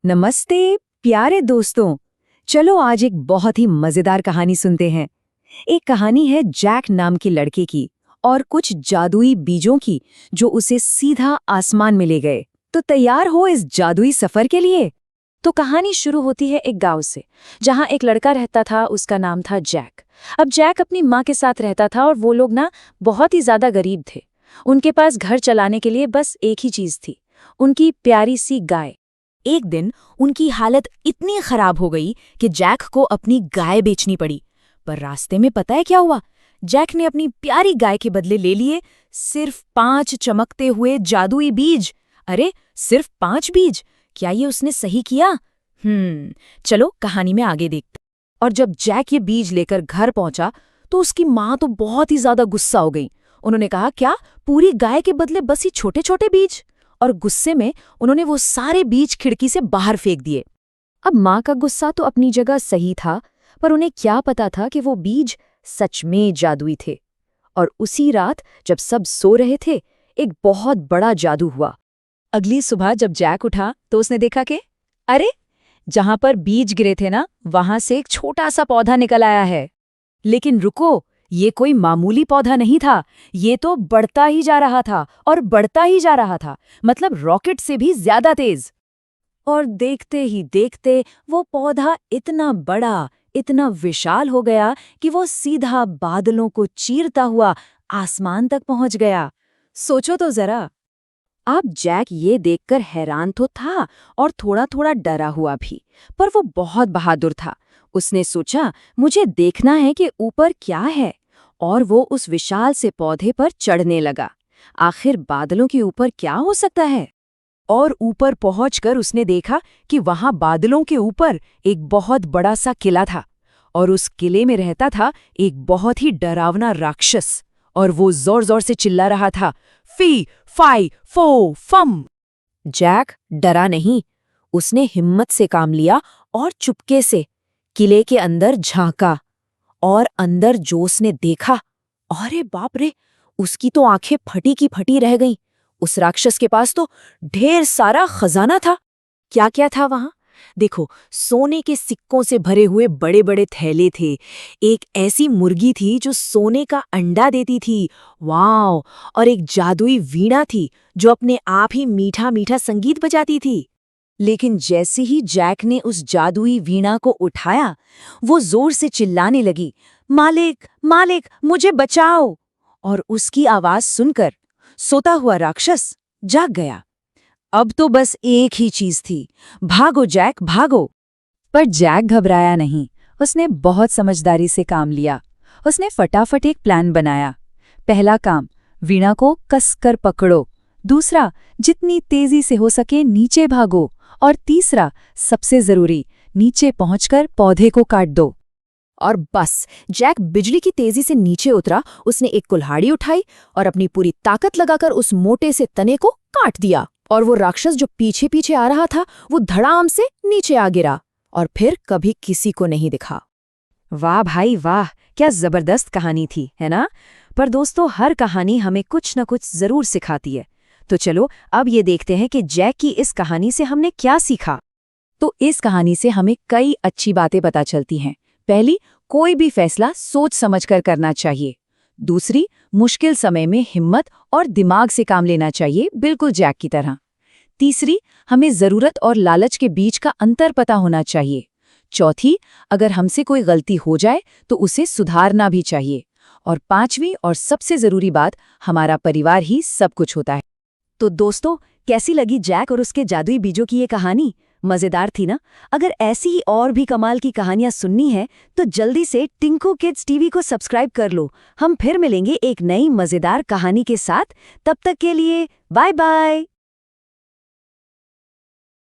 नमस्ते प्यारे दोस्तों। चलो आज एक बहुत ही मजेदार कहानी सुनते हैं। एक कहानी है जैक नाम के लड़के की और कुछ जादुई बीजों की जो उसे सीधा आसमान में ले गए। तो तैयार हो इस जादुई सफर के लिए? तो कहानी शुरू होती है एक गांव से, जहां एक लड़का रहता था। उसका नाम था जैक। अब जैक अपनी माँ के साथ रहता था और वो लोग ना बहुत ही ज्यादा गरीब थे। उनके पास घर चलाने के लिए बस एक ही चीज थी, उनकी प्यारी सी गाय। एक दिन उनकी हालत इतनी खराब हो गई कि जैक को अपनी गाय बेचनी पड़ी। पर रास्ते में पता है क्या हुआ? जैक ने अपनी प्यारी गाय के बदले ले लिए सिर्फ 5 चमकते हुए जादुई बीज। अरे सिर्फ 5 बीज! क्या ये उसने सही किया? चलो कहानी में आगे देखते। और जब जैक ये बीज लेकर घर पहुंचा तो उसकी माँ तो बहुत ही ज्यादा गुस्सा हो गई। उन्होंने कहा, क्या पूरी गाय के बदले बस ये छोटे छोटे बीज? और गुस्से में उन्होंने वो सारे बीज खिड़की से बाहर फेंक दिए। अब माँ का गुस्सा तो अपनी जगह सही था, पर उन्हें क्या पता था कि वो बीज सच में जादुई थे। और उसी रात जब सब सो रहे थे, एक बहुत बड़ा जादू हुआ। अगली सुबह जब जैक उठा तो उसने देखा कि अरे, जहां पर बीज गिरे थे ना, वहां से एक छोटा सा पौधा निकल आया है। लेकिन रुको, ये कोई मामूली पौधा नहीं था। ये तो बढ़ता ही जा रहा था और बढ़ता ही जा रहा था, मतलब रॉकेट से भी ज्यादा तेज। और देखते ही देखते वो पौधा इतना बड़ा, इतना विशाल हो गया कि वो सीधा बादलों को चीरता हुआ आसमान तक पहुंच गया। सोचो तो जरा। अब जैक ये देखकर हैरान तो था और थोड़ा थोड़ा डरा हुआ भी, पर वो बहुत बहादुर था। उसने सोचा, मुझे देखना है कि ऊपर क्या है, और वो उस विशाल से पौधे पर चढ़ने लगा। आखिर बादलों के ऊपर क्या हो सकता है? और ऊपर पहुंचकर उसने देखा कि वहां बादलों के ऊपर एक बहुत बड़ा सा किला था, और उस किले में रहता था एक बहुत ही डरावना राक्षस, और वो जोर जोर से चिल्ला रहा था, फी फाई फो फम। जैक डरा नहीं, उसने हिम्मत से काम लिया और चुपके से किले के अंदर झांका। और अंदर जो उसने देखा, अरे बाप रे, उसकी तो आंखें फटी की फटी रह गईं। उस राक्षस के पास तो ढेर सारा खजाना था। क्या क्या था वहां? देखो, सोने के सिक्कों से भरे हुए बड़े बड़े थैले थे। एक ऐसी मुर्गी थी जो सोने का अंडा देती थी, वाओ! और एक जादुई वीणा थी जो अपने आप ही मीठा मीठा संगीत बजाती थी। लेकिन जैसे ही जैक ने उस जादुई वीणा को उठाया, वो जोर से चिल्लाने लगी, मालिक मालिक, मुझे बचाओ! और उसकी आवाज सुनकर सोता हुआ राक्षस जाग गया। अब तो बस एक ही चीज थी, भागो जैक भागो। पर जैक घबराया नहीं। उसने बहुत समझदारी से काम लिया। उसने फटाफट एक प्लान बनाया। पहला काम, वीणा को कसकर पकड़ो। दूसरा, जितनी तेजी से हो सके नीचे भागो। और तीसरा, सबसे जरूरी, नीचे पहुंचकर पौधे को काट दो। और बस जैक बिजली की तेजी से नीचे उतरा। उसने एक कुल्हाड़ी उठाई और अपनी पूरी ताकत लगाकर उस मोटे से तने को काट दिया। और वो राक्षस जो पीछे पीछे आ रहा था, वो धड़ाम से नीचे आ गिरा और फिर कभी किसी को नहीं दिखा। वाह भाई वाह, क्या जबरदस्त कहानी थी, है ना? पर दोस्तों, हर कहानी हमें कुछ न कुछ जरूर सिखाती है। तो चलो अब ये देखते हैं कि जैक की इस कहानी से हमने क्या सीखा। तो इस कहानी से हमें कई अच्छी बातें पता चलती हैं। पहली, कोई भी फैसला सोच समझकर करना चाहिए। दूसरी, मुश्किल समय में हिम्मत और दिमाग से काम लेना चाहिए, बिल्कुल जैक की तरह। तीसरी, हमें जरूरत और लालच के बीच का अंतर पता होना चाहिए। चौथी, अगर हमसे कोई गलती हो जाए तो उसे सुधारना भी चाहिए। और पांचवी और सबसे जरूरी बात, हमारा परिवार ही सब कुछ होता है। तो दोस्तों, कैसी लगी जैक और उसके जादुई बीजों की ये कहानी? मजेदार थी ना? अगर ऐसी ही और भी कमाल की कहानियां सुननी है तो जल्दी से टिंकू किड्स टीवी को सब्सक्राइब कर लो। हम फिर मिलेंगे एक नई मजेदार कहानी के साथ। तब तक के लिए बाय बाय।